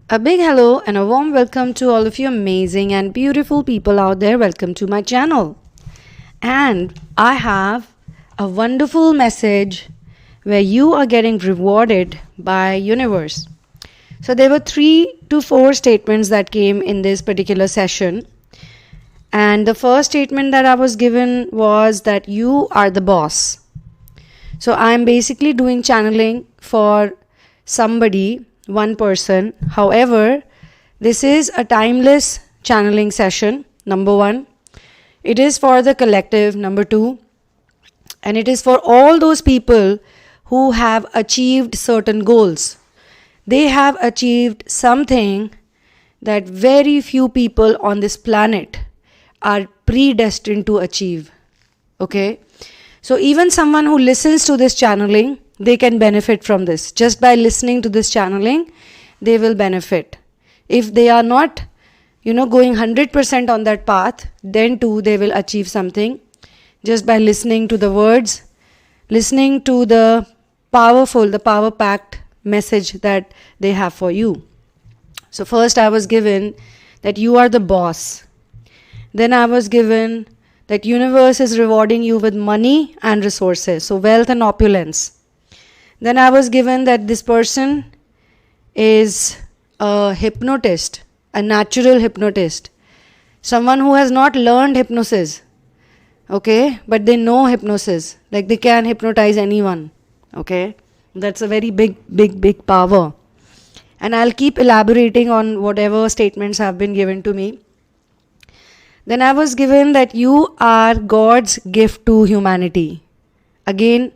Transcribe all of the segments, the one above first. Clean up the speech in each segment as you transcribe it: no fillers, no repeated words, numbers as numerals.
A big hello and a warm welcome to all of you amazing and beautiful people out there. Welcome to my channel. And I have a wonderful message where you are getting rewarded by universe. So there were 3 to 4 statements that came in this particular session. And the first statement that I was given was that you are the boss. So I'm basically doing channeling for somebody, one person. However, this is a timeless channeling session, number 1. It is for the collective, number 2. And it is for all those people who have achieved certain goals. They have achieved something that very few people on this planet are predestined to achieve. Okay? So even someone who listens to this channeling, they can benefit from this. Just by listening to this channeling, they will benefit. If they are not, going 100% on that path, then too they will achieve something. Just by listening to the words, listening to the power-packed message that they have for you. So first I was given that you are the boss. Then I was given that universe is rewarding you with money and resources. So wealth and opulence. Then I was given that this person is a hypnotist, a natural hypnotist. Someone who has not learned hypnosis. Okay? But they know hypnosis. Like they can hypnotize anyone. Okay? That's a very big power. And I'll keep elaborating on whatever statements have been given to me. Then I was given that you are God's gift to humanity. Again,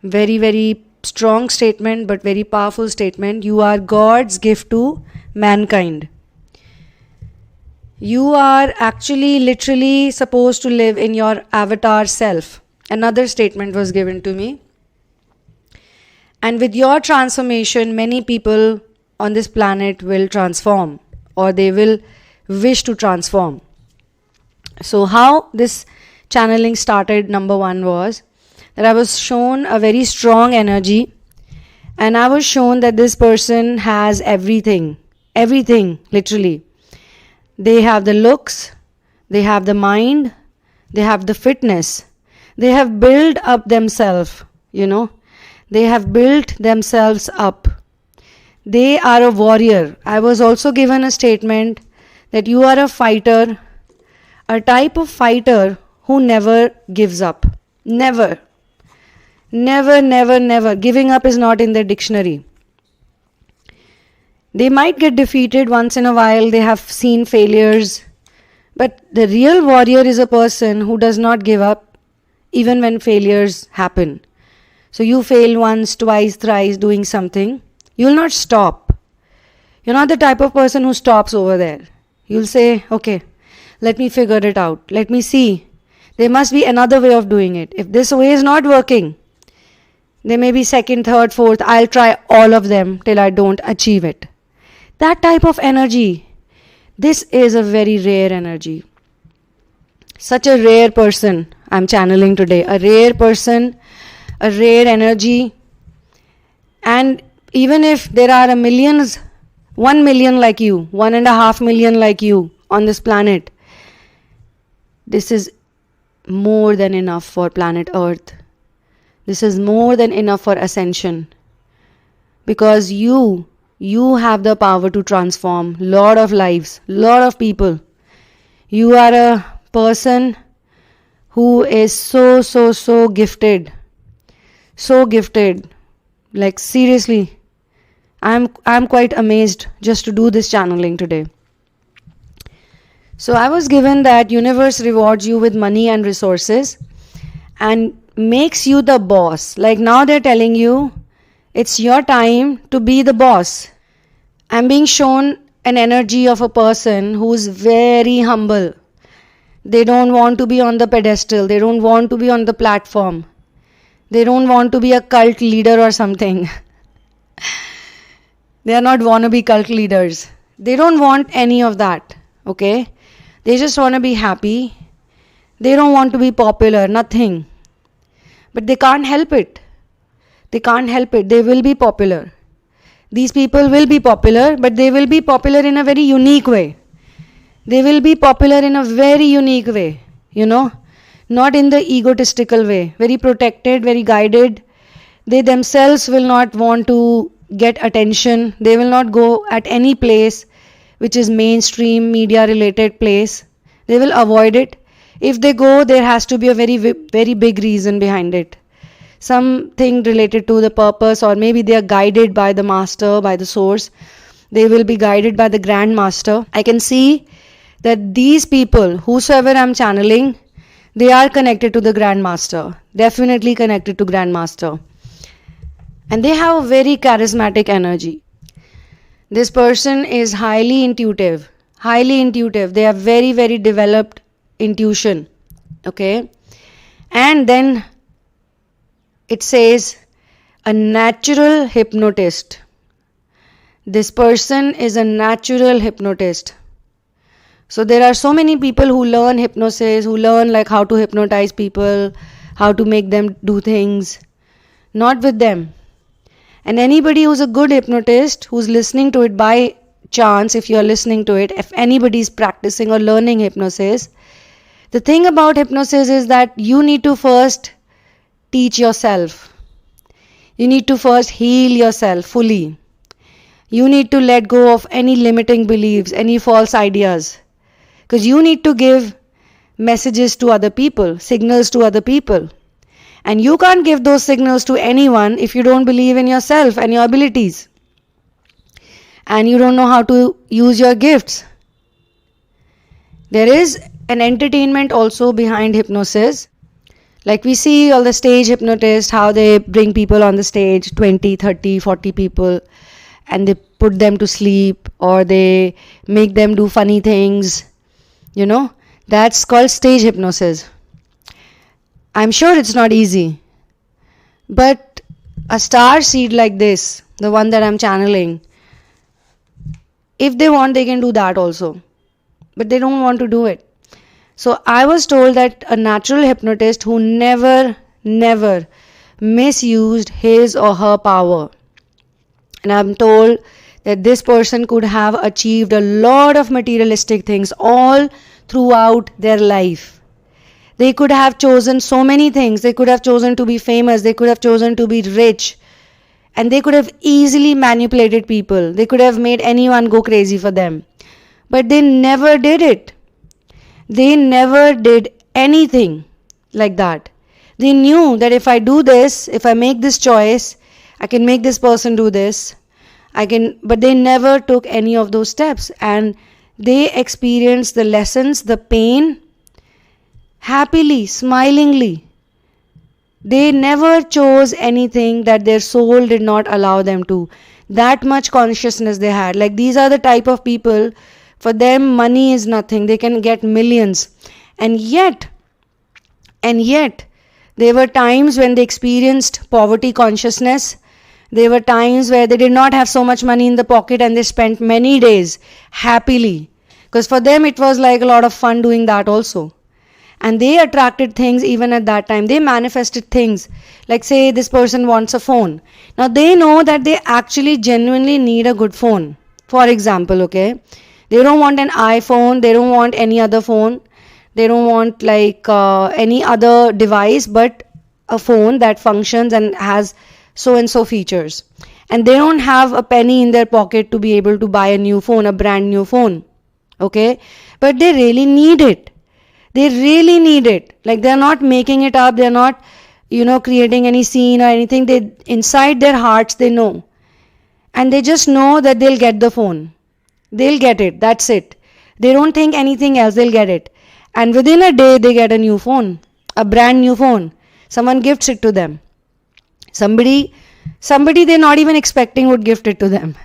very strong statement, but very powerful statement. You are God's gift to mankind. You are actually literally supposed to live in your avatar self. Another statement was given to me. And with your transformation, many people on this planet will transform, or they will wish to transform. So how this channeling started, number 1 was that I was shown a very strong energy, and I was shown that this person has everything, literally. They have the looks, they have the mind, they have the fitness, they have built up themselves, they have built themselves up. They are a warrior. I was also given a statement that you are a fighter, a type of fighter who never gives up. Never. Giving up is not in their dictionary. They might get defeated once in a while. They have seen failures. But the real warrior is a person who does not give up even when failures happen. So you fail once, twice, thrice doing something. You will not stop. You're not the type of person who stops over there. You'll say, okay, let me figure it out. Let me see. There must be another way of doing it. If this way is not working, there may be second, third, fourth. I'll try all of them till I don't achieve it. That type of energy, this is a very rare energy. Such a rare person I'm channeling today. A rare person, a rare energy. And even if there are 1 million like you, 1.5 million like you on this planet, this is more than enough for planet Earth. This is more than enough for ascension. Because you have the power to transform lot of lives, lot of people. You are a person who is so gifted. So gifted. Like seriously, I'm quite amazed just to do this channeling today. So I was given that universe rewards you with money and resources and makes you the boss. Like now they're telling you, it's your time to be the boss. I'm being shown an energy of a person who's very humble. They don't want to be on the pedestal. They don't want to be on the platform. They don't want to be a cult leader or something. They are not wannabe cult leaders. They don't want any of that. Okay? They just want to be happy. They don't want to be popular, nothing. But they can't help it. They can't help it. They will be popular. These people will be popular, but they will be popular in a very unique way. They will be popular in a very unique way, not in the egotistical way, very protected, very guided. They themselves will not want to get attention. They will not go at any place which is mainstream media related place. They will avoid it. If they go, there has to be a very, very big reason behind it. Something related to the purpose, or maybe they are guided by the master, by the source. They will be guided by the grand master. I can see that these people, whosoever I'm channeling, they are connected to the grand master. Definitely connected to grand master. And they have a very charismatic energy. This person is highly intuitive. They have very, very developed intuition. Okay. And then it says a natural hypnotist. This person is a natural hypnotist. So there are so many people who learn hypnosis, who learn like how to hypnotize people, how to make them do things. Not with them. And anybody who's a good hypnotist, who's listening to it by chance, if you're listening to it, if anybody's practicing or learning hypnosis, the thing about hypnosis is that you need to first teach yourself. You need to first heal yourself fully. You need to let go of any limiting beliefs, any false ideas. Because you need to give messages to other people, signals to other people. And you can't give those signals to anyone if you don't believe in yourself and your abilities. And you don't know how to use your gifts. There is an entertainment also behind hypnosis. Like we see all the stage hypnotists, how they bring people on the stage, 20, 30, 40 people, and they put them to sleep, or they make them do funny things. That's called stage hypnosis. I'm sure it's not easy. But a star seed like this, the one that I'm channeling, if they want, they can do that also. But they don't want to do it. So I was told that a natural hypnotist who never misused his or her power. And I'm told that this person could have achieved a lot of materialistic things all throughout their life. They could have chosen so many things. They could have chosen to be famous. They could have chosen to be rich. And they could have easily manipulated people. They could have made anyone go crazy for them. But they never did it. They never did anything like that. They knew that if I do this, if I make this choice, I can make this person do this. But they never took any of those steps. And they experienced the lessons, the pain, happily, smilingly. They never chose anything that their soul did not allow them to. That much consciousness they had. Like these are the type of people, for them money is nothing. They can get millions. And yet, there were times when they experienced poverty consciousness. There were times where they did not have so much money in the pocket and they spent many days happily. Because for them it was like a lot of fun doing that also. And they attracted things even at that time. They manifested things. Like say this person wants a phone. Now they know that they actually genuinely need a good phone. For example, okay. They don't want an iPhone. They don't want any other phone. They don't want like any other device but a phone that functions and has so and so features. And they don't have a penny in their pocket to be able to buy a new phone, a brand new phone. Okay. But they really need it. They really need it. Like they're not making it up. They're not, creating any scene or anything. They inside their hearts, they know. And they just know that they'll get the phone. They'll get it. That's it. They don't think anything else. They'll get it. And within a day, they get a new phone. A brand new phone. Someone gifts it to them. Somebody they're not even expecting would gift it to them.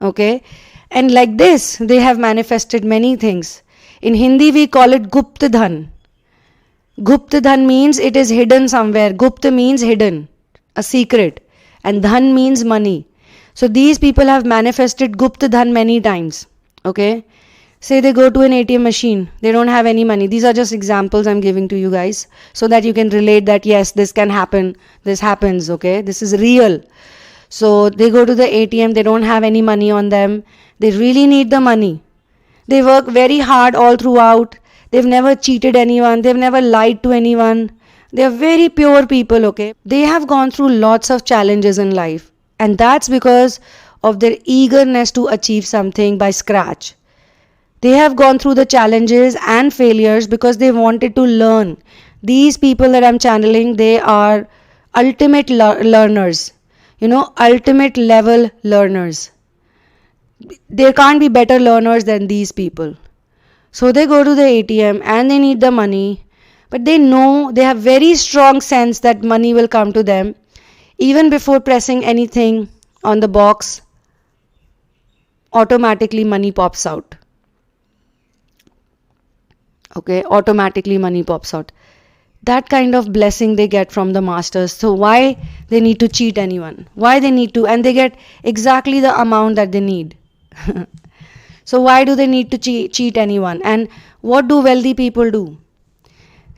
Okay. And like this, they have manifested many things. In Hindi, we call it Gupta Dhan. Gupta Dhan means it is hidden somewhere. Gupta means hidden, a secret. And Dhan means money. So these people have manifested Gupta Dhan many times. Okay. Say they go to an ATM machine. They don't have any money. These are just examples I'm giving to you guys. So that you can relate that yes, this can happen. This happens. Okay. This is real. So they go to the ATM, they don't have any money on them. They really need the money. They work very hard all throughout. They've never cheated anyone. They've never lied to anyone. They're very pure people, okay? They have gone through lots of challenges in life. And that's because of their eagerness to achieve something by scratch. They have gone through the challenges and failures because they wanted to learn. These people that I'm channeling, they are ultimate learners. Ultimate level learners. There can't be better learners than these people. So they go to the ATM and they need the money, but they know, they have very strong sense that money will come to them. Even before pressing anything on the box, automatically money pops out. Okay, automatically money pops out. That kind of blessing they get from the masters. So why they need to cheat anyone? Why they need to? And they get exactly the amount that they need. So why do they need to cheat anyone? And what do wealthy people do?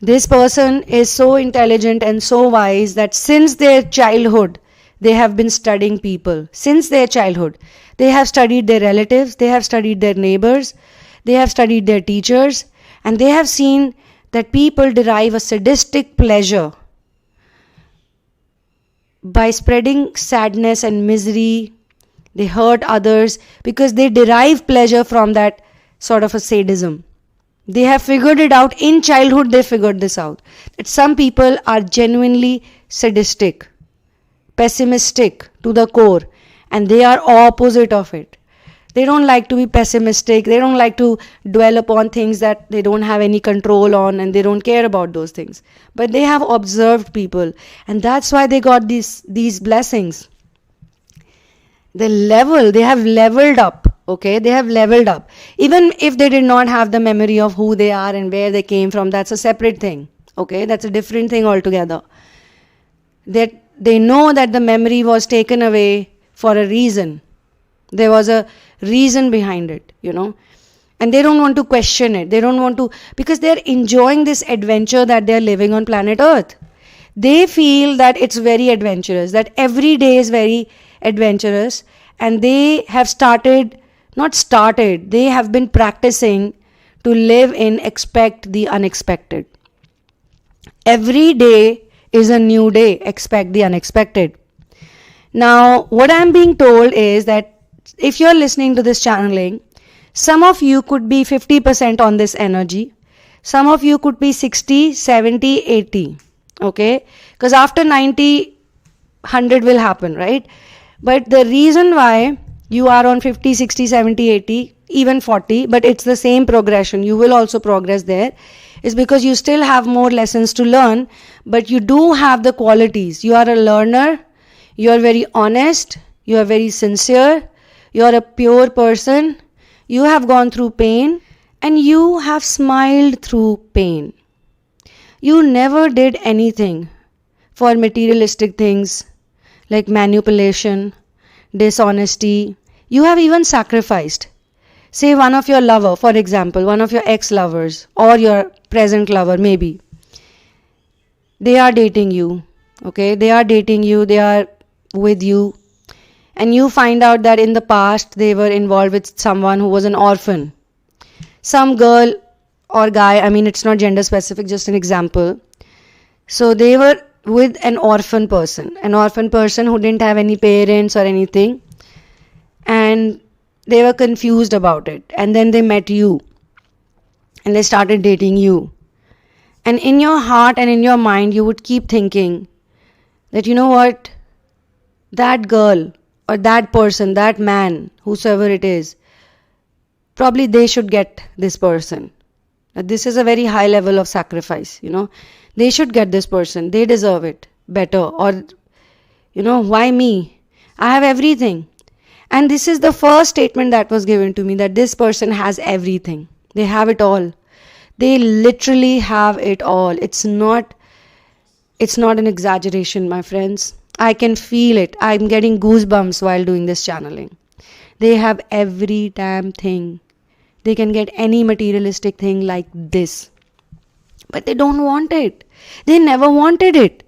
This person is so intelligent and so wise that since their childhood, they have been studying people. Since their childhood, they have studied their relatives, they have studied their neighbors, they have studied their teachers, and they have seen that people derive a sadistic pleasure by spreading sadness and misery. They hurt others because they derive pleasure from that sort of a sadism. They have figured it out. In childhood, they figured this out. That some people are genuinely sadistic, pessimistic to the core, and they are opposite of it. They don't like to be pessimistic. They don't like to dwell upon things that they don't have any control on, and they don't care about those things. But they have observed people, and that's why they got these blessings. They have leveled up, okay? They have leveled up. Even if they did not have the memory of who they are and where they came from, that's a separate thing, okay? That's a different thing altogether. They know that the memory was taken away for a reason. There was a reason behind it, And they don't want to question it. They don't want to, because they're enjoying this adventure that they're living on planet Earth. They feel that it's very adventurous, that every day is very adventurous, and they have they have been practicing to live in expect the unexpected. Every day is a new day. Expect the unexpected. Now, what I'm being told is that if you're listening to this channeling, some of you could be 50% on this energy. Some of you could be 60, 70, 80. Okay? Because after 90, 100 will happen, right? But the reason why you are on 50, 60, 70, 80, even 40, but it's the same progression, you will also progress there, is because you still have more lessons to learn, but you do have the qualities. You are a learner, you are very honest, you are very sincere, you are a pure person, you have gone through pain, and you have smiled through pain. You never did anything for materialistic things like manipulation, dishonesty. You have even sacrificed. Say one of your lover, for example, one of your ex-lovers or your present lover maybe. They are dating you, okay? They are dating you, they are with you, and you find out that in the past they were involved with someone who was an orphan. Some girl or guy, it's not gender specific, just an example. So they were with an orphan person who didn't have any parents or anything, and they were confused about it, and then they met you and they started dating you, and in your heart and in your mind you would keep thinking that, you know what, that girl or that person, that man, whosoever it is, probably they should get this person. This is a very high level of sacrifice, They should get this person. They deserve it better. Or, why me? I have everything. And this is the first statement that was given to me, that this person has everything. They have it all. They literally have it all. It's not an exaggeration, my friends. I can feel it. I'm getting goosebumps while doing this channeling. They have every damn thing. They can get any materialistic thing like this. But they don't want it. They never wanted it.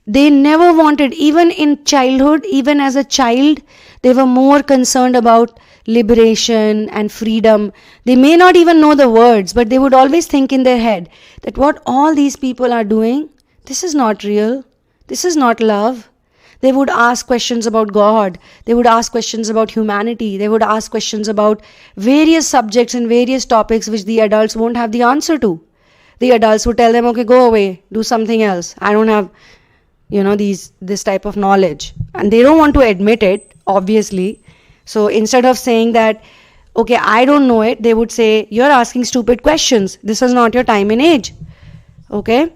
They never wanted, even in childhood, even as a child, they were more concerned about liberation and freedom. They may not even know the words, but they would always think in their head that what all these people are doing, this is not real. This is not love. They would ask questions about God. They would ask questions about humanity. They would ask questions about various subjects and various topics which the adults won't have the answer to. The adults would tell them, okay, go away, do something else. I don't have, this type of knowledge. And they don't want to admit it, obviously. So instead of saying that, okay, I don't know it, they would say, you're asking stupid questions. This is not your time and age. Okay?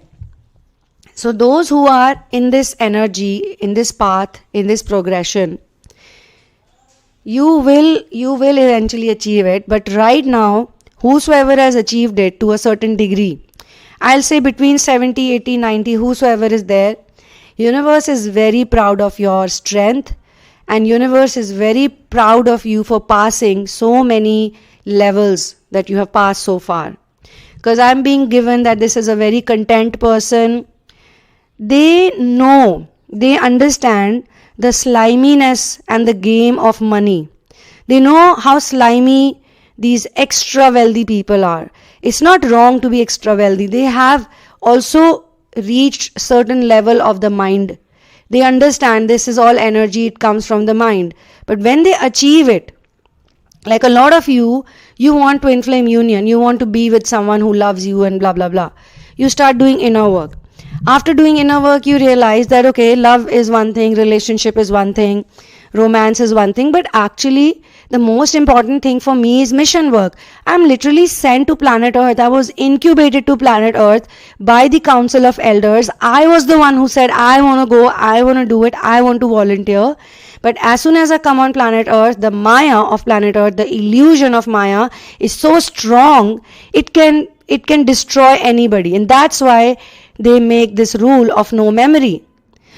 So those who are in this energy, in this path, in this progression, you will eventually achieve it. But right now, whosoever has achieved it to a certain degree, I'll say between 70, 80, 90, whosoever is there, universe is very proud of your strength, and universe is very proud of you for passing so many levels that you have passed so far. Because I'm being given that this is a very content person. They know, they understand the sliminess and the game of money. They know how slimy these extra wealthy people are. It's not wrong to be extra wealthy. They have also reached certain level of the mind. They understand this is all energy, it comes from the mind. But when they achieve it, like a lot of you want twin flame union, you want to be with someone who loves you and blah blah blah. You start doing inner work. After doing inner work, you realize that, okay, love is one thing, relationship is one thing, romance is one thing, but actually the most important thing for me is mission work. I'm literally sent to planet Earth. I was incubated to planet Earth by the Council of Elders. I was the one who said, I want to go, I want to do it, I want to volunteer. But as soon as I come on planet Earth, the Maya of planet Earth, the illusion of Maya is so strong, it can destroy anybody. And that's why they make this rule of no memory.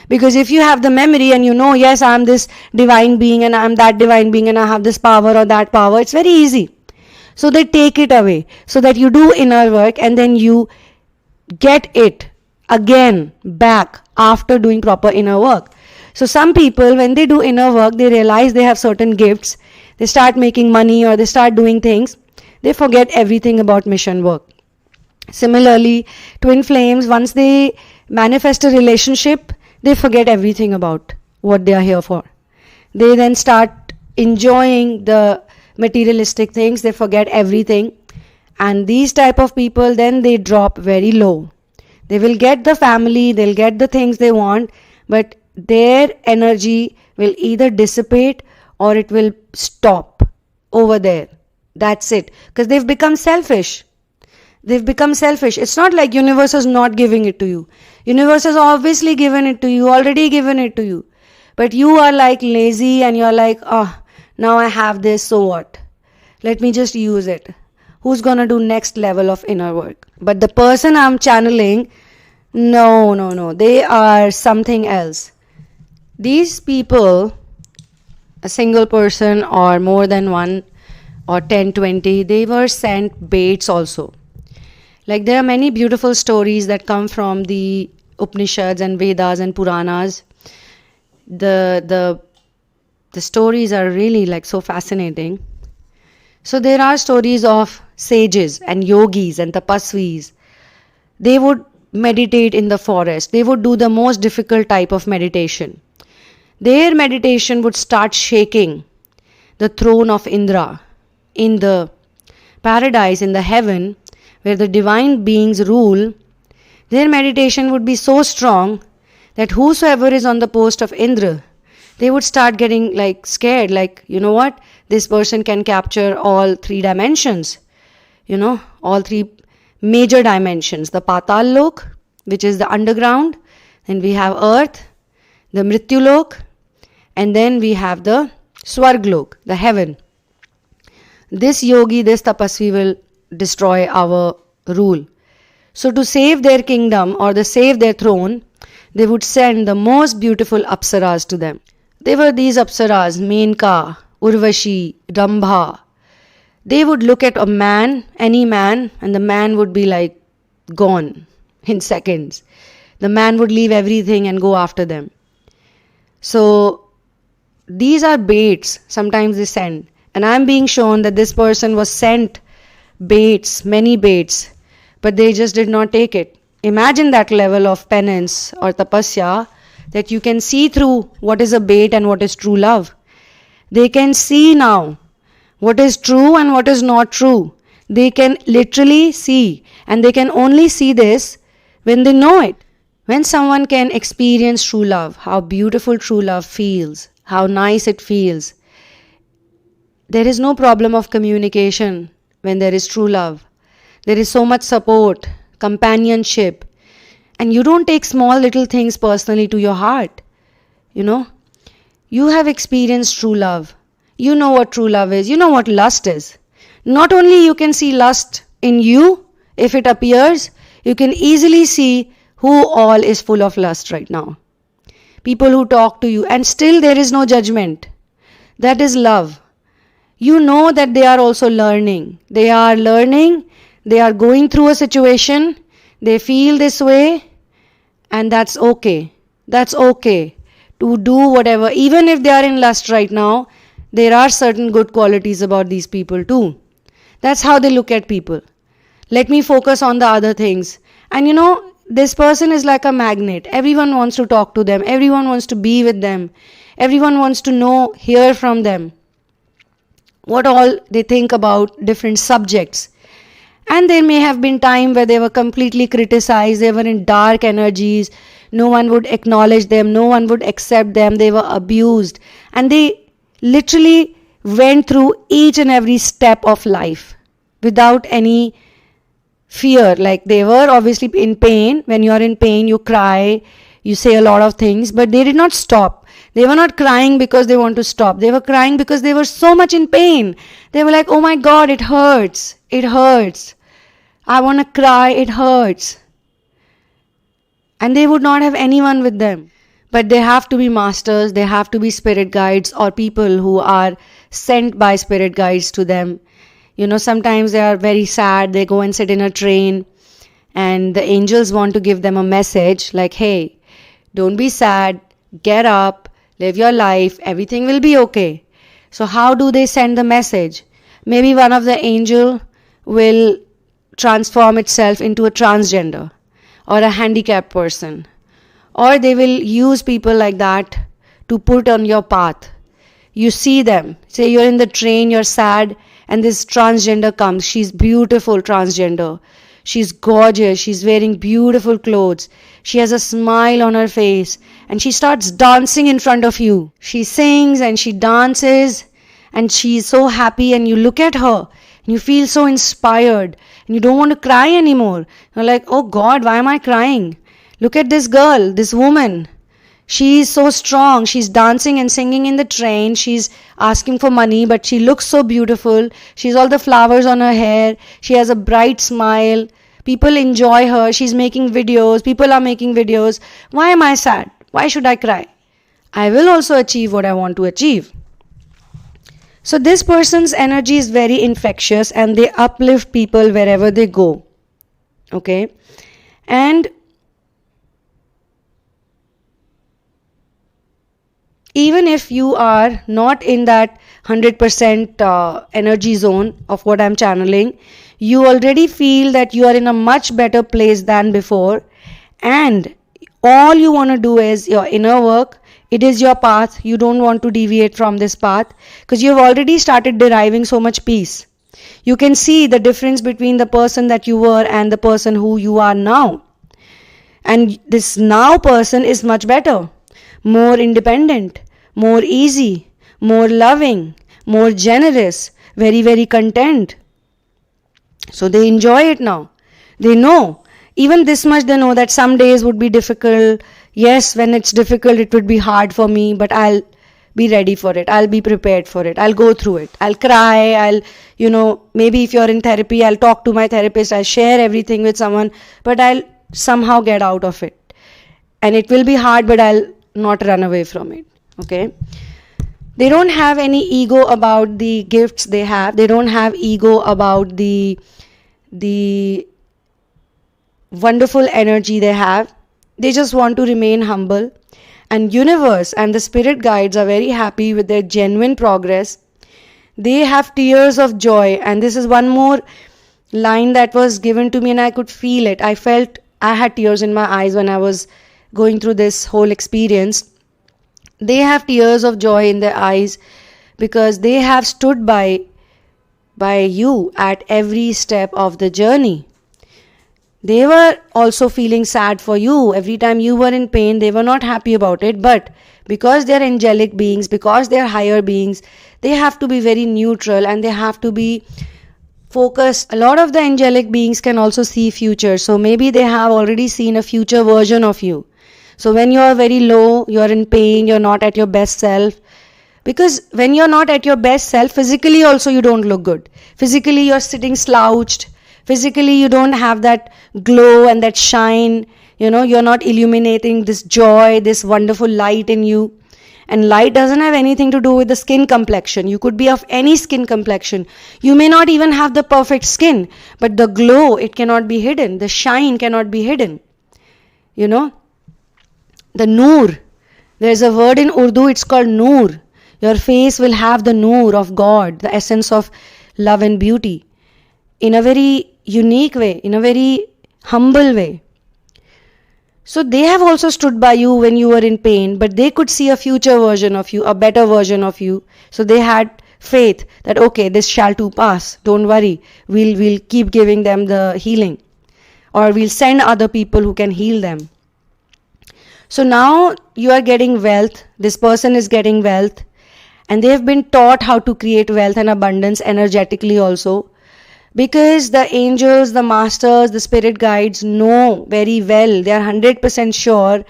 Because if you have the memory and you know, yes, I'm this divine being and I'm that divine being and I have this power or that power, it's very easy. So they take it away so that you do inner work and then you get it again back after doing proper inner work. So some people, when they do inner work, they realize they have certain gifts. They start making money or they start doing things. They forget everything about mission work. Similarly, twin flames, once they manifest a relationship, they forget everything about what they are here for. They then start enjoying the materialistic things. They forget everything. And these type of people, then they drop very low. They will get the family, they'll get the things they want, but their energy will either dissipate or it will stop over there. That's it. Because they've become selfish. They've become selfish. It's not like universe is not giving it to you. Universe has obviously given it to you, already given it to you. But you are like lazy and you're like, now I have this, so what? Let me just use it. Who's gonna do next level of inner work? But the person I'm channeling, no. They are something else. These people, a single person or more than one or 10, 20, they were sent baits also. Like there are many beautiful stories that come from the Upanishads and Vedas and Puranas. The stories are really like so fascinating. So there are stories of sages and yogis and tapasvis. They would meditate in the forest. They would do the most difficult type of meditation. Their meditation would start shaking the throne of Indra in the paradise, in the heaven, where the divine beings rule. Their meditation would be so strong that whosoever is on the post of Indra, they would start getting like scared, like, you know what, this person can capture all three dimensions, all three major dimensions, the Patal Lok, which is the underground, then we have earth, the Mrityu Lok, and then we have the Swarg Lok, the heaven. This yogi, this tapasvi will destroy our rule. So to save their kingdom or to save their throne, they would send the most beautiful apsaras to them. They were these apsaras, Menka, Urvashi, Rambha. They would look at a man, any man, and the man would be like gone in seconds. the man would leave everything and go after them. So these are baits sometimes they send. And I'm being shown that this person was sent baits, many baits, but they just did not take it. Imagine that level of penance or tapasya, that you can see through what is a bait and what is true love. They can see now what is true and what is not true. They can literally see, and they can only see this when they know it. When someone can experience true love, how beautiful true love feels, how nice it feels. There is no problem of communication when there is true love. There is so much support, companionship, and you don't take small little things personally to your heart. You have experienced true love. You know what true love is. You know what lust is. Not only you can see lust in you, if it appears, you can easily see who all is full of lust right now. People who talk to you and still there is no judgment. That is love. You know that they are also learning. They are learning. They are going through a situation. They feel this way. And that's okay. That's okay to do whatever. Even if they are in lust right now, there are certain good qualities about these people too. That's how they look at people. Let me focus on the other things. And this person is like a magnet. Everyone wants to talk to them. Everyone wants to be with them. Everyone wants to hear from them what all they think about different subjects. And there may have been time where they were completely criticized. They were in dark energies. No one would acknowledge them. No one would accept them. They were abused. And they literally went through each and every step of life without any fear. Like they were obviously in pain. When you are in pain, you cry, you say a lot of things, but they did not stop. They were not crying because they want to stop. They were crying because they were so much in pain. They were like, oh my God, it hurts. It hurts. I want to cry. It hurts. And they would not have anyone with them. But they have to be masters. They have to be spirit guides or people who are sent by spirit guides to them. Sometimes they are very sad. They go and sit in a train and the angels want to give them a message like, hey, don't be sad. Get up. Live your life. Everything will be okay. So how do they send the message? Maybe one of the angel will transform itself into a transgender or a handicapped person. Or they will use people like that to put on your path. You see them. Say you're in the train, you're sad, and this transgender comes. She's beautiful transgender. She's gorgeous. She's wearing beautiful clothes. She has a smile on her face. And she starts dancing in front of you. She sings and she dances. And she's so happy. And you look at her. And you feel so inspired. And you don't want to cry anymore. You're like, oh God, why am I crying? Look at this girl, this woman. She is so strong. She's dancing and singing in the train. She's asking for money, but she looks so beautiful. She has all the flowers on her hair. She has a bright smile. People enjoy her. She's making videos. People are making videos. Why am I sad? Why should I cry? I will also achieve what I want to achieve. So this person's energy is very infectious and they uplift people wherever they go. Okay? And even if you are not in that 100% energy zone of what I'm channeling, you already feel that you are in a much better place than before. And all you want to do is your inner work. It is your path. You don't want to deviate from this path because you've already started deriving so much peace. You can see the difference between the person that you were and the person who you are now. And this now person is much better, more independent, more easy, more loving, more generous, very, very content. So they enjoy it now. They know. Even this much they know that some days would be difficult. Yes, when it's difficult, it would be hard for me, but I'll be ready for it. I'll be prepared for it. I'll go through it. I'll cry. Maybe if you're in therapy, I'll talk to my therapist. I'll share everything with someone, but I'll somehow get out of it. And it will be hard, but I'll not run away from it. Okay? They don't have any ego about the gifts they have. They don't have ego about the wonderful energy they have. They just want to remain humble. And universe and the spirit guides are very happy with their genuine progress. They have tears of joy. And this is one more line that was given to me, and I could feel it. I felt I had tears in my eyes when I was going through this whole experience. They have tears of joy in their eyes because they have stood by you at every step of the journey. They were also feeling sad for you. Every time you were in pain, they were not happy about it. But because they are angelic beings, because they are higher beings, they have to be very neutral and they have to be focused. A lot of the angelic beings can also see future. So maybe they have already seen a future version of you. So when you are very low, you are in pain, you are not at your best self. Because when you are not at your best self, physically also you don't look good. Physically you are sitting slouched. Physically you don't have that glow and that shine. You're not illuminating this joy, this wonderful light in you. And light doesn't have anything to do with the skin complexion. You could be of any skin complexion. You may not even have the perfect skin, but the glow, it cannot be hidden. The shine cannot be hidden. The noor. There's a word in Urdu, it's called noor. Your face will have the noor of God, the essence of love and beauty, in a very unique way, in a very humble way. So they have also stood by you when you were in pain, but they could see a future version of you, a better version of you. So they had faith that, okay, this shall too pass. Don't worry. We'll keep giving them the healing. Or we'll send other people who can heal them. So now you are getting wealth. This person is getting wealth. And they have been taught how to create wealth and abundance energetically also. Because the angels, the masters, the spirit guides know very well, they are 100% sure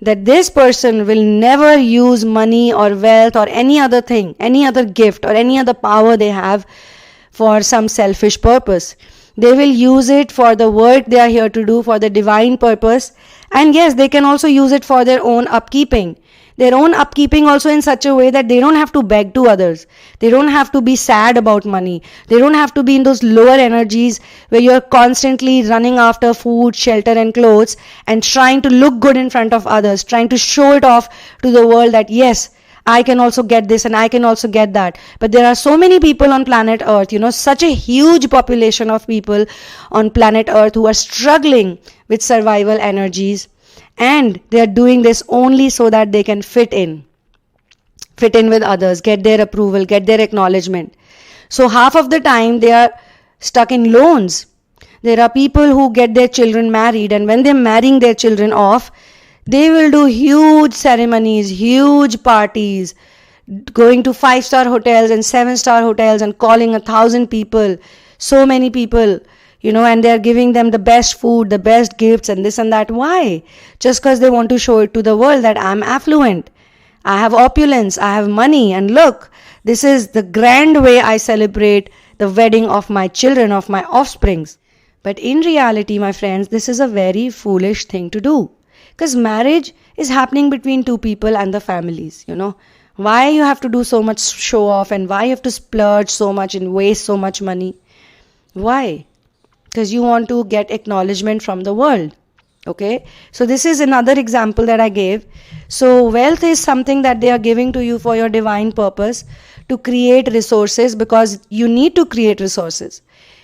that this person will never use money or wealth or any other thing, any other gift or any other power they have for some selfish purpose. They will use it for the work they are here to do, for the divine purpose. And yes, they can also use it for their own upkeeping. Their own upkeeping also in such a way that they don't have to beg to others. They don't have to be sad about money. They don't have to be in those lower energies where you're constantly running after food, shelter and clothes and trying to look good in front of others, trying to show it off to the world that yes, I can also get this and I can also get that. But there are so many people on planet Earth, such a huge population of people on planet Earth who are struggling with survival energies. And they are doing this only so that they can fit in with others, get their approval, get their acknowledgement. So half of the time they are stuck in loans. There are people who get their children married, and when they're marrying their children off, they will do huge ceremonies, huge parties, going to 5-star hotels and 7-star hotels and calling 1,000 people, so many people. And they're giving them the best food, the best gifts and this and that. Why? Just because they want to show it to the world that I'm affluent. I have opulence, I have money, and look, this is the grand way I celebrate the wedding of my children, of my offsprings. But in reality, my friends, this is a very foolish thing to do. Because marriage is happening between two people and the families, Why you have to do so much show off and why you have to splurge so much and waste so much money? Why? Because you want to get acknowledgement from the world. Okay, so this is another example that I gave. So wealth is something that they are giving to you for your divine purpose, to create resources, because you need to create resources.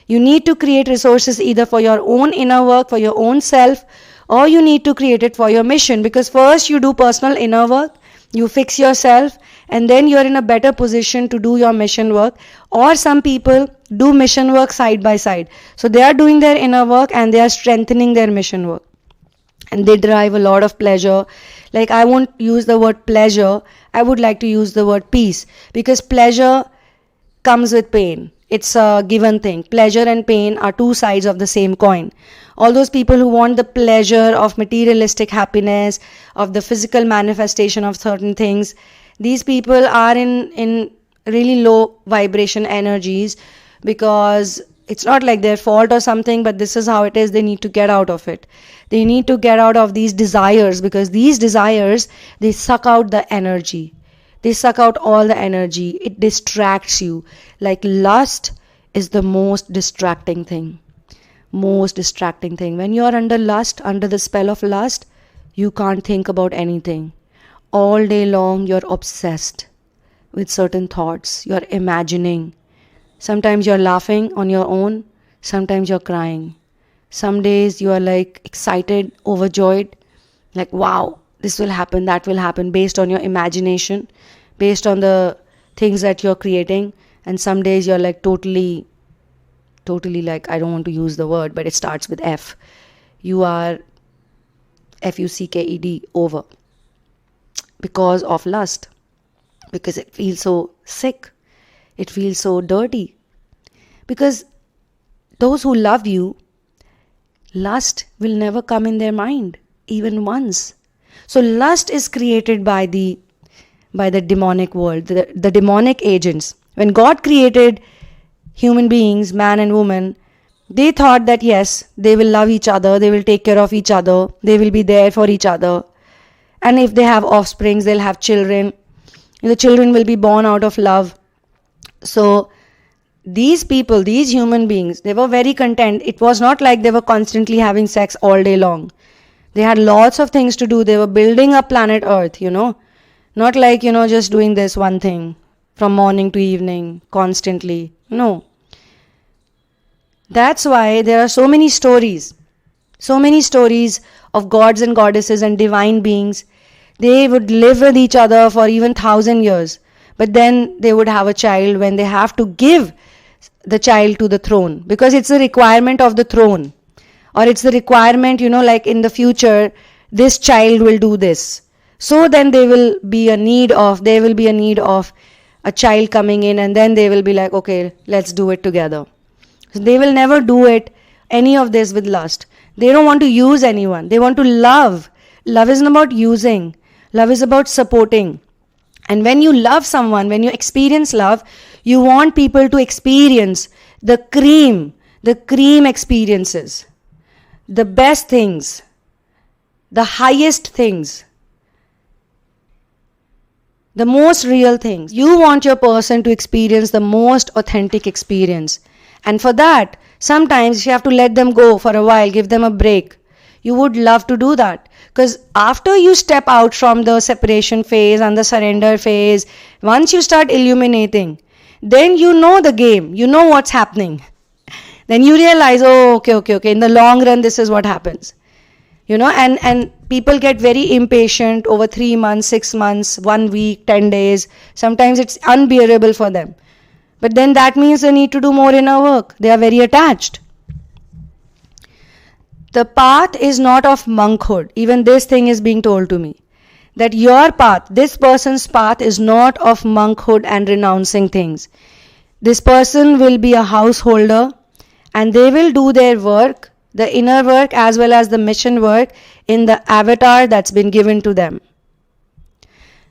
You need to create resources either for your own inner work, for your own self, or you need to create it for your mission. Because first you do personal inner work, you fix yourself, and then you're in a better position to do your mission work. Or some people do mission work side by side. So they are doing their inner work and they are strengthening their mission work. And they derive a lot of pleasure. Like, I won't use the word pleasure, I would like to use the word peace. Because pleasure comes with pain. It's a given thing. Pleasure and pain are two sides of the same coin. All those people who want the pleasure of materialistic happiness, of the physical manifestation of certain things, these people are in really low vibration energies, because it's not like their fault or something, but this is how it is. They need to get out of it. They need to get out of these desires, because these desires, they suck out the energy. They suck out all the energy. It distracts you. Like lust is the most distracting thing. Most distracting thing. When you are under lust, under the spell of lust, You can't think about anything. All day long, you're obsessed with certain thoughts. You're imagining. Sometimes you're laughing on your own. Sometimes you're crying. Some days you are like excited, overjoyed, like, wow, this will happen, that will happen, based on your imagination, based on the things that you're creating. And some days you're like totally like, I don't want to use the word, but it starts with F. You are FUCKED, over. Because of lust. Because it feels so sick. It feels so dirty. Because those who love you, lust will never come in their mind, even once. So lust is created by the demonic world, the demonic agents. When God created human beings, man and woman, they thought that yes, they will love each other, they will take care of each other, they will be there for each other. And if they have offsprings, they'll have children. The children will be born out of love. So these people, these human beings, they were very content. It was not like they were constantly having sex all day long. They had lots of things to do. They were building up planet Earth, Not like, just doing this one thing from morning to evening, constantly. No. That's why there are so many stories of gods and goddesses and divine beings. They would live with each other for even 1,000 years. But then they would have a child when they have to give the child to the throne, because it's a requirement of the throne, or it's the requirement, like in the future, this child will do this. So then there will be a need of a child coming in, and then they will be like, okay, let's do it together. So they will never do any of this with lust. They don't want to use anyone. They want to love. Love isn't about using. Love is about supporting. And when you love someone, when you experience love, you want people to experience the cream experiences, the best things, the highest things, the most real things. You want your person to experience the most authentic experience. And for that, sometimes you have to let them go for a while, give them a break. You would love to do that. Because after you step out from the separation phase and the surrender phase, once you start illuminating, then you know the game. You know what's happening. Then you realize, oh, okay. In the long run, this is what happens. And people get very impatient over 3 months, 6 months, 1 week, 10 days. Sometimes it's unbearable for them. But then that means they need to do more inner work. They are very attached. The path is not of monkhood. Even this thing is being told to me. That your path, this person's path, is not of monkhood and renouncing things. This person will be a householder, and they will do their work, the inner work as well as the mission work, in the avatar that's been given to them.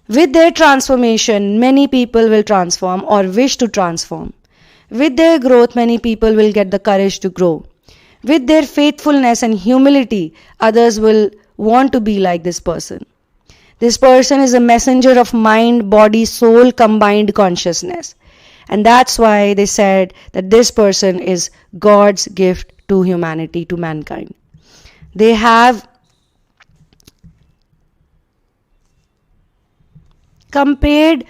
With their transformation, many people will transform or wish to transform. With their growth, many people will get the courage to grow. With their faithfulness and humility, others will want to be like this person. This person is a messenger of mind, body, soul, combined consciousness. And that's why they said that this person is God's gift to humanity, to mankind. They have compared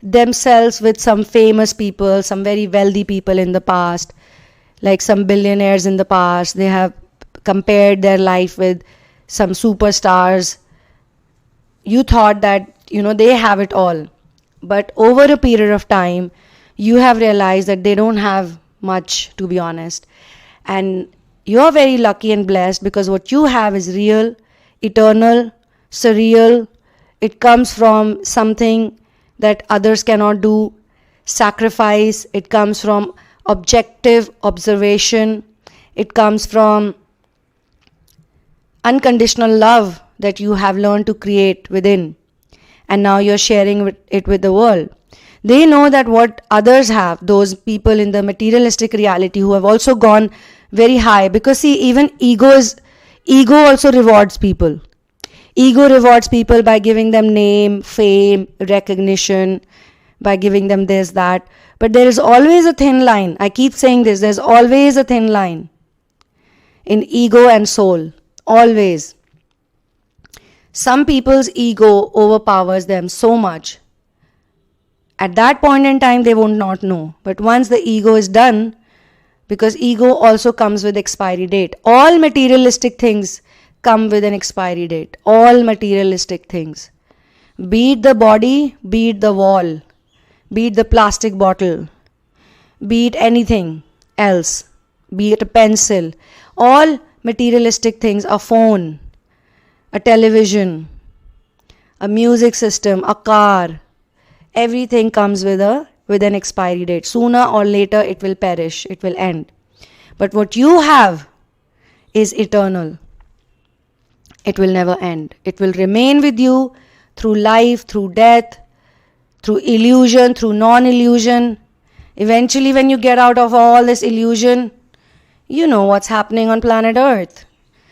themselves with some famous people, some very wealthy people in the past, like some billionaires in the past. They have compared their life with some superstars. You thought that, they have it all. But over a period of time, you have realized that they don't have much, to be honest. And you're very lucky and blessed, because what you have is real, eternal, surreal. It comes from something that others cannot do. Sacrifice. It comes from objective observation. It comes from unconditional love that you have learned to create within. And now you're sharing it with the world. They know that what others have, those people in the materialistic reality who have also gone very high. Because see, even ego also rewards people. Ego rewards people by giving them name, fame, recognition, by giving them this, that. But there is always a thin line. I keep saying this. There's always a thin line in ego and soul. Always. Some people's ego overpowers them so much. At that point in time, they won't not know. But once the ego is done, because ego also comes with expiry date. All materialistic things come with an expiry date. All materialistic things. Be it the body, be it the wall, be it the plastic bottle, be it anything else, be it a pencil. All materialistic things, a phone, a television, a music system, a car, everything comes with an expiry date. Sooner or later it will perish, it will end. But what you have is eternal. It will never end. It will remain with you through life, through death, through illusion, through non-illusion. Eventually, when you get out of all this illusion, you know what's happening on planet Earth.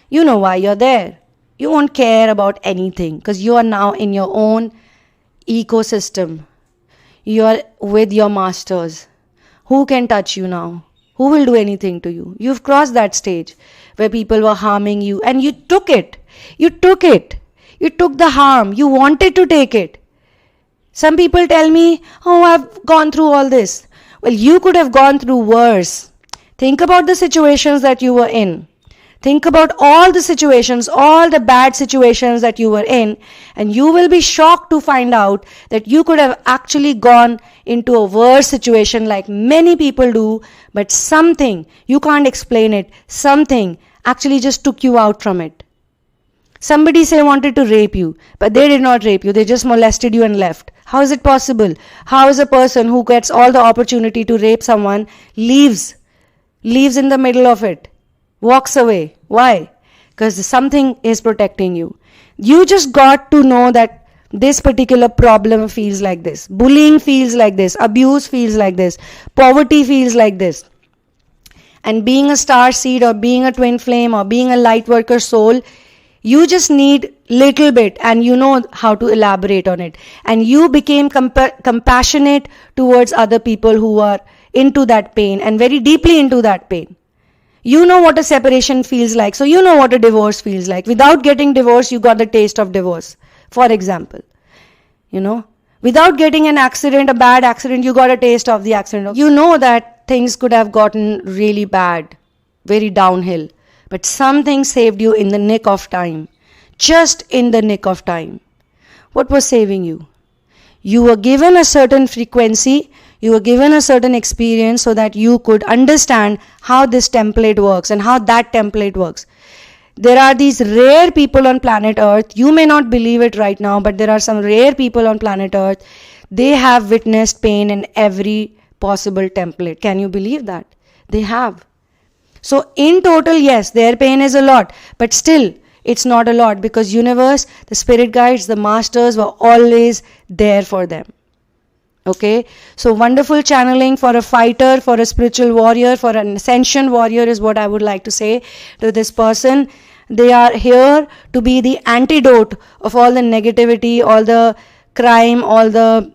You know why you're there. You won't care about anything because you are now in your own ecosystem. You are with your masters. Who can touch you now? Who will do anything to you? You've crossed that stage where people were harming you and you took it. You took it. You took the harm. You wanted to take it. Some people tell me, oh, I've gone through all this. Well, you could have gone through worse. Think about the situations that you were in. Think about all the situations, all the bad situations that you were in, and you will be shocked to find out that you could have actually gone into a worse situation like many people do, but something, you can't explain it, something actually just took you out from it. Somebody say wanted to rape you, but they did not rape you, they just molested you and left. How is it possible? How is a person who gets all the opportunity to rape someone leaves in the middle of it? Walks away. Why? Because something is protecting you. You just got to know that this particular problem feels like this. Bullying feels like this. Abuse feels like this. Poverty feels like this. And being a star seed or being a twin flame or being a light worker soul, you just need little bit and you know how to elaborate on it. And you became compassionate towards other people who are into that pain and very deeply into that pain. You know what a separation feels like. So you know what a divorce feels like. Without getting divorced, you got the taste of divorce. For example, without getting an accident, a bad accident, you got a taste of the accident. You know that things could have gotten really bad, very downhill. But something saved you in the nick of time. Just in the nick of time. What was saving you? You were given a certain frequency, you were given a certain experience so that you could understand how this template works and how that template works. There are these rare people on planet Earth. You may not believe it right now, but there are some rare people on planet Earth. They have witnessed pain in every possible template. Can you believe that? They have. So in total, yes, their pain is a lot, but still it's not a lot because universe, the spirit guides, the masters were always there for them. Okay, so wonderful channeling for a fighter, for a spiritual warrior, for an ascension warrior is what I would like to say to this person. They are here to be the antidote of all the negativity, all the crime, all the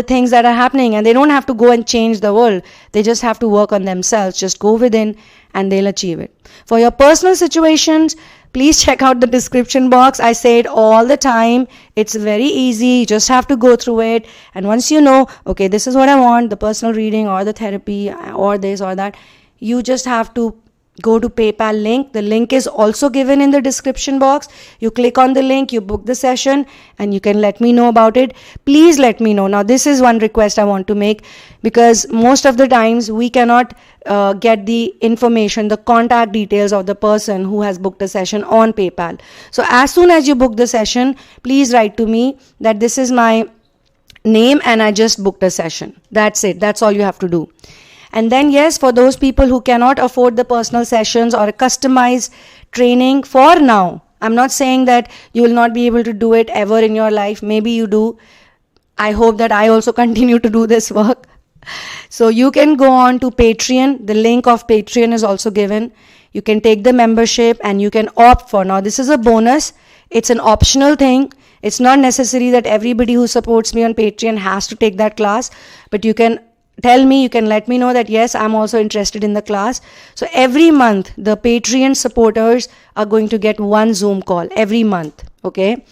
things that are happening, and they don't have to go and change the world. They just have to work on themselves. Just go within and they'll achieve it. For your personal situations, please check out the description box. I say it all the time. It's very easy. You just have to go through it. And once you know, okay, this is what I want, the personal reading or the therapy or this or that, you just have to go to PayPal link. The link is also given in the description box. You click on the link, you book the session, and you can let me know about it. Please let me know. Now, this is one request I want to make because most of the times we cannot get the information, the contact details of the person who has booked a session on PayPal. So as soon as you book the session, please write to me that this is my name and I just booked a session. That's it. That's all you have to do. And then yes, for those people who cannot afford the personal sessions or a customized training for now, I'm not saying that you will not be able to do it ever in your life. Maybe you do. I hope that I also continue to do this work. So you can go on to Patreon. The link of Patreon is also given. You can take the membership and you can opt for. Now this is a bonus. It's an optional thing. It's not necessary that everybody who supports me on Patreon has to take that class, but you can tell me, you can let me know that yes, I'm also interested in the class. So every month the Patreon supporters are going to get one Zoom call every month. Okay,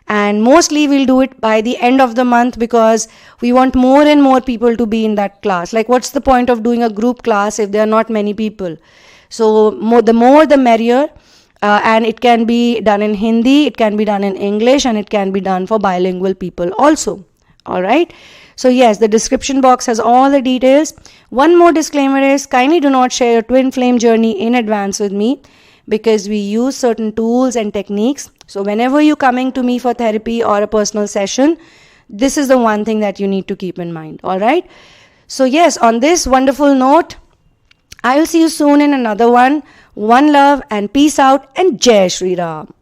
and mostly we'll do it by the end of the month, because we want more and more people to be in that class. Like, what's the point of doing a group class if there are not many people? So the more the merrier. And it can be done in Hindi, it can be done in English, and it can be done for bilingual people also. All right. So yes, the description box has all the details. One more disclaimer is, kindly do not share your twin flame journey in advance with me, because we use certain tools and techniques. So whenever you're coming to me for therapy or a personal session, this is the one thing that you need to keep in mind. All right. So yes, on this wonderful note, I will see you soon in another one. One love and peace out, and Jai Shri Ram.